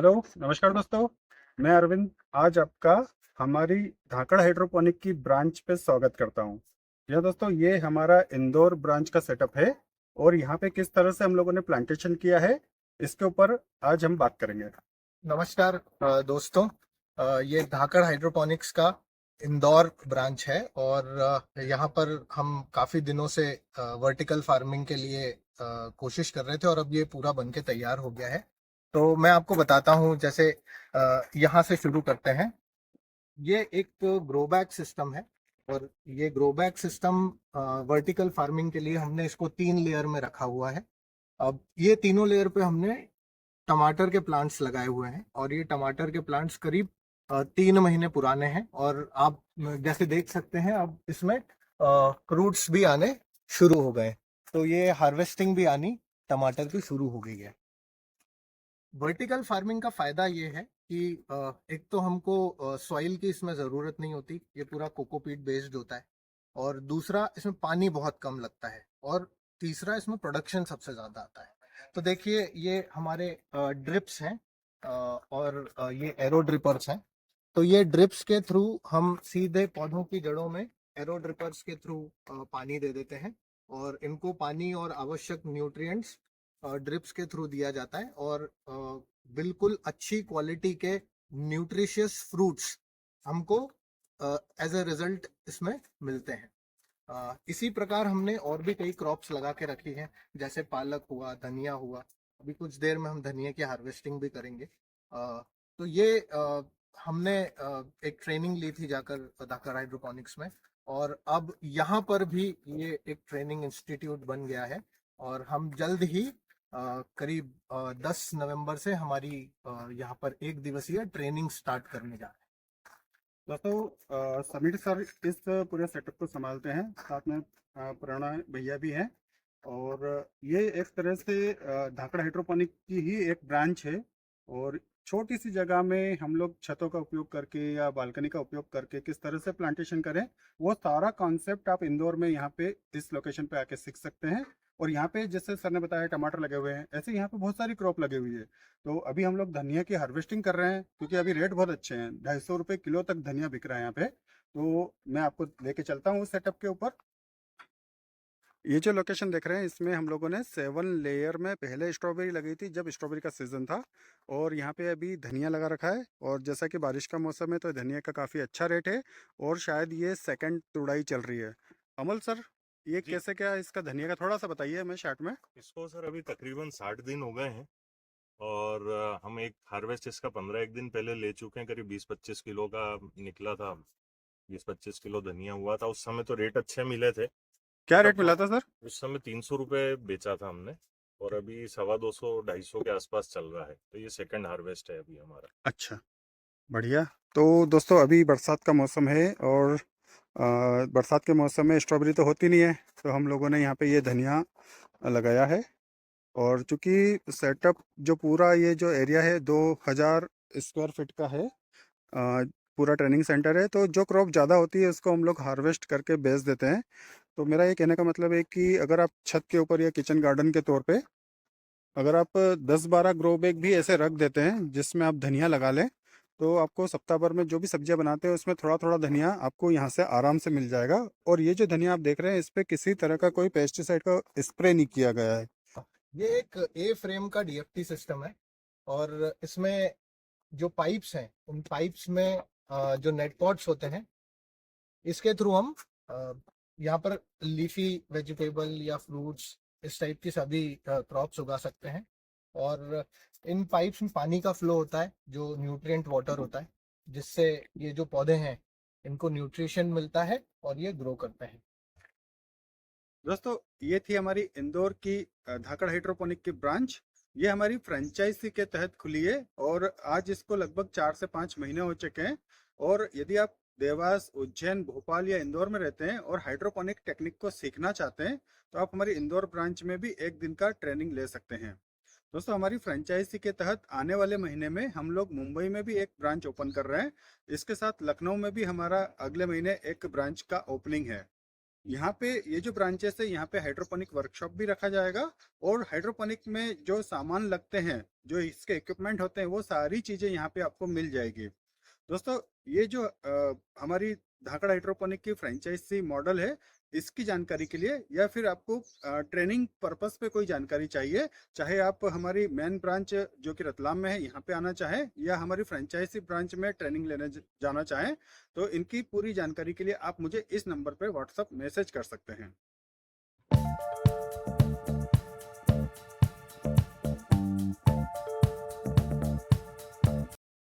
Hello, नमस्कार दोस्तों। मैं अरविंद आज आपका हमारी धाकड़ हाइड्रोपोनिक की ब्रांच पे स्वागत करता हूँ। यह दोस्तों ये हमारा इंदौर ब्रांच का सेटअप है और यहाँ पे किस तरह से हम लोगों ने प्लांटेशन किया है इसके ऊपर आज हम बात करेंगे। नमस्कार दोस्तों। ये धाकड़ हाइड्रोपोनिक्स का इंदौर ब्रांच है और यहाँ पर हम काफ़ी दिनों से वर्टिकल फार्मिंग के लिए कोशिश कर रहे थे और अब ये पूरा बन के तैयार हो गया है। तो मैं आपको बताता हूँ, जैसे यहाँ से शुरू करते हैं। ये एक ग्रो बैग सिस्टम है और ये grow bag system vertical farming के लिए हमने इसको 3 लेयर में रखा हुआ है। अब ये तीनों लेयर पे हमने टमाटर के प्लांट्स लगाए हुए हैं और ये टमाटर के प्लांट्स करीब 3 महीने पुराने हैं और आप जैसे देख सकते हैं अब इसमें फ्रूट्स भी आने शुरू हो गए। तो ये हार्वेस्टिंग भी आनी टमाटर की शुरू हो गई है। वर्टिकल फार्मिंग का फायदा ये है कि एक तो हमको सॉइल की इसमें ज़रूरत नहीं होती, ये पूरा कोकोपीट बेस्ड होता है, और दूसरा इसमें पानी बहुत कम लगता है, और तीसरा इसमें प्रोडक्शन सबसे ज़्यादा आता है। तो देखिए ये हमारे ड्रिप्स हैं और ये एरो ड्रिपर्स हैं। तो ये ड्रिप्स के थ्रू हम सीधे पौधों की जड़ों में एरो ड्रिपर्स के थ्रू पानी दे देते हैं और इनको पानी और आवश्यक न्यूट्रिएंट्स ड्रिप्स के थ्रू दिया जाता है और बिल्कुल अच्छी क्वालिटी के न्यूट्रिशियस फ्रूट्स हमको एज अ रिजल्ट इसमें मिलते हैं। इसी प्रकार हमने और भी कई क्रॉप्स लगा के रखी हैं, जैसे पालक हुआ, धनिया हुआ। अभी कुछ देर में हम धनिया की हार्वेस्टिंग भी करेंगे। तो ये हमने एक ट्रेनिंग ली थी जाकर धाकड़ हाइड्रोपोनिक्स में, और अब यहाँ पर भी ये एक ट्रेनिंग इंस्टीट्यूट बन गया है और हम जल्द ही करीब 10 नवंबर से हमारी यहाँ पर 1 दिवसीय ट्रेनिंग स्टार्ट करने जा रहे हैं। दोस्तों समीर सर इस पूरे सेटअप को संभालते हैं, साथ में प्रणय भैया भी हैं और ये एक तरह से धाकड़ हाइड्रोपोनिक की ही एक ब्रांच है और छोटी सी जगह में हम लोग छतों का उपयोग करके या बालकनी का उपयोग करके किस तरह से प्लांटेशन करें वो सारा कॉन्सेप्ट आप इंदौर में यहाँ पे इस लोकेशन पे आके सीख सकते हैं। और यहाँ पे जैसे सर ने बताया टमाटर लगे हुए हैं, ऐसे यहाँ पे बहुत सारी क्रॉप लगी हुई है। तो अभी हम लोग धनिया की हार्वेस्टिंग कर रहे हैं क्योंकि अभी रेट बहुत अच्छे हैं, 250 रुपये किलो तक धनिया बिक रहा है यहाँ पे। तो मैं आपको लेके चलता हूँ उस सेटअप के ऊपर। ये जो लोकेशन देख रहे हैं इसमें हम लोगों ने 7 लेयर में पहले स्ट्रॉबेरी लगी थी जब स्ट्रॉबेरी का सीज़न था, और यहाँ पे अभी धनिया लगा रखा है। और जैसा कि बारिश का मौसम है तो धनिया का काफ़ी अच्छा रेट है और शायद ये सेकंड तुड़ाई चल रही है। अमल सर, ये जी, कैसे क्या इसका धनिया का थोड़ा सा बताइए हमें शार्ट में। इसको सर अभी तकरीबन 60 दिन हो गए हैं और हम एक हार्वेस्ट इसका 15 एक दिन पहले ले चुके हैं। करीब 20-25 किलो का निकला था। 20-25 किलो धनिया हुआ था। उस समय तो रेट अच्छे मिले थे। क्या तब रेट मिला था सर? उस समय 300 रुपये बेचा था हमने और अभी 250-250 के आसपास चल रहा है। तो ये सेकंड हार्वेस्ट है अभी हमारा। अच्छा, बढ़िया। तो दोस्तों अभी बरसात का मौसम है और बरसात के मौसम में स्ट्रॉबेरी तो होती नहीं है, तो हम लोगों ने यहाँ पे ये धनिया लगाया है। और चूंकि सेटअप जो पूरा ये जो एरिया है 2000 स्क्वायर फीट का है, पूरा ट्रेनिंग सेंटर है, तो जो क्रॉप ज़्यादा होती है उसको हम लोग हार्वेस्ट करके बेच देते हैं। तो मेरा ये कहने का मतलब है कि अगर आप छत के ऊपर या किचन गार्डन के तौर पे अगर आप 10-12 ग्रो बैग भी ऐसे रख देते हैं जिसमें आप धनिया लगा लें, तो आपको सप्ताह भर में जो भी सब्जियां बनाते हैं उसमें थोड़ा थोड़ा धनिया आपको यहाँ से आराम से मिल जाएगा। और ये जो धनिया आप देख रहे हैं इस पे किसी तरह का कोई पेस्टिसाइड का स्प्रे नहीं किया गया है। ये एक ए फ्रेम का डीएफटी सिस्टम है और इसमें जो पाइप्स हैं, उन पाइप्स में जो नेट पॉट्स होते हैं, इसके थ्रू हम यहाँ पर लीफी वेजिटेबल या फ्रूट्स, इस टाइप की सभी क्रॉप्स उगा सकते हैं। और इन पाइप्स में पानी का फ्लो होता है जो न्यूट्रिएंट वाटर होता है, जिससे ये जो पौधे हैं इनको न्यूट्रिशन मिलता है और ये ग्रो करते हैं। दोस्तों ये थी हमारी इंदौर की धाकड़ हाइड्रोपोनिक की ब्रांच। ये हमारी फ्रेंचाइजी के तहत खुली है और आज इसको लगभग 4 से 5 महीने हो चुके हैं। और यदि आप देवास, उज्जैन, भोपाल या इंदौर में रहते हैं और हाइड्रोपोनिक टेक्निक को सीखना चाहते हैं तो आप हमारी इंदौर ब्रांच में भी एक दिन का ट्रेनिंग ले सकते हैं। दोस्तों हमारी फ्रेंचाइजी के तहत आने वाले महीने में हम लोग मुंबई में भी एक ब्रांच ओपन कर रहे हैं। इसके साथ लखनऊ में भी हमारा अगले महीने एक ब्रांच का ओपनिंग है। यहाँ पे ये जो ब्रांचेस है, यहाँ पे हाइड्रोपोनिक वर्कशॉप भी रखा जाएगा, और हाइड्रोपोनिक में जो सामान लगते हैं, जो इसके इक्विपमेंट होते हैं, वो सारी चीजें यहाँ पे आपको मिल जाएगी। दोस्तों, ये जो हमारी धाकड़ हाइड्रोपोनिक की फ्रेंचाइजी मॉडल है, इसकी जानकारी के लिए या फिर आपको ट्रेनिंग पर्पस पे कोई जानकारी चाहिए, चाहे आप हमारी मेन ब्रांच जो कि रतलाम में है यहाँ पे आना चाहें, या हमारी फ्रेंचाइजी ब्रांच में ट्रेनिंग लेने जाना चाहें, तो इनकी पूरी जानकारी के लिए आप मुझे इस नंबर पे व्हाट्सअप मैसेज कर सकते हैं।